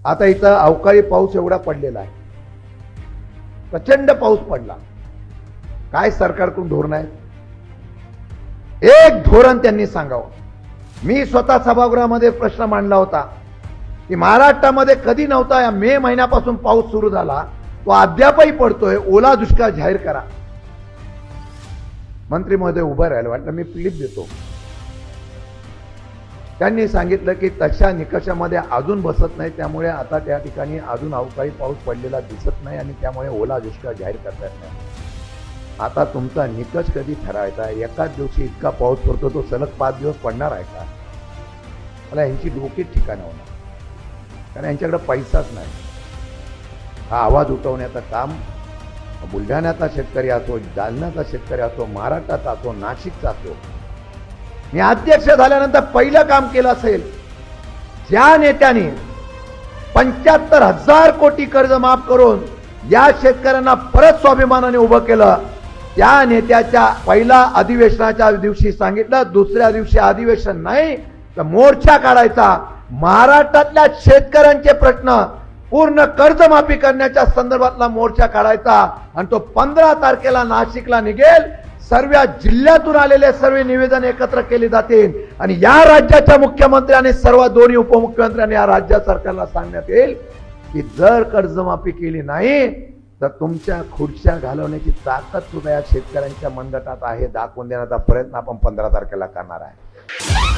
आता इथं अवकाळी पाऊस एवढा पडलेला आहे, प्रचंड पाऊस पडला. काय सरकारकडून धोरण आहे? एक धोरण त्यांनी सांगावं. मी स्वतः सभागृहामध्ये प्रश्न मांडला होता की महाराष्ट्रामध्ये कधी नव्हता, या मे महिन्यापासून पाऊस सुरू झाला, तो अद्यापही पडतोय, ओला दुष्काळ जाहीर करा. मंत्री महोदय उभं राहिलं, वाटलं मी क्लिप देतो. त्यांनी सांगितलं की तशा निकषामध्ये अजून बसत नाही, त्यामुळे आता त्या ठिकाणी अजून अवकाळी पाऊस पडलेला दिसत नाही आणि त्यामुळे ओला दुष्काळ जाहीर करता येत नाही. आता तुमचा निकष कधी ठरावायचा? एकाच दिवशी इतका पाऊस पडतो, तो सलग 5 दिवस पडणार आहे का? मला यांची डोकी ठिकाणं होणार, कारण यांच्याकडे पैसाच नाही. हा आवाज उठवण्याचं काम बुलढाण्याचा शेतकरी असो, जालन्याचा शेतकरी असो, महाराष्ट्राचा असो, नाशिकचा असो. मी अध्यक्ष झाल्यानंतर पहिलं काम केलं असेल, ज्या नेत्याने 75,000 कोटी कर्ज माफ करून या शेतकऱ्यांना परत स्वाभिमानाने उभं केलं, त्या नेत्याच्या पहिला अधिवेशनाच्या दिवशी सांगितलं, दुसऱ्या दिवशी अधिवेशन नाही तर मोर्चा काढायचा. महाराष्ट्रातल्या शेतकऱ्यांचे प्रश्न पूर्ण कर्जमाफी करण्याच्या संदर्भातला मोर्चा काढायचा आणि तो 15 तारखेला नाशिकला निघेल. सर्व जिल्ह्यातून आलेले सर्व निवेदन एकत्र केले जातील आणि या राज्याच्या मुख्यमंत्र्यांनी सर्व दोन्ही उपमुख्यमंत्र्यांनी या राज्य सरकारला सांगण्यात येईल की जर कर्जमाफी केली नाही तर तुमच्या खुर्च्या घालवण्याची ताकद सुद्धा या शेतकऱ्यांच्या मनगटात आहे. दाखवून देण्याचा प्रयत्न आपण 15 तारखेला करणार आहे.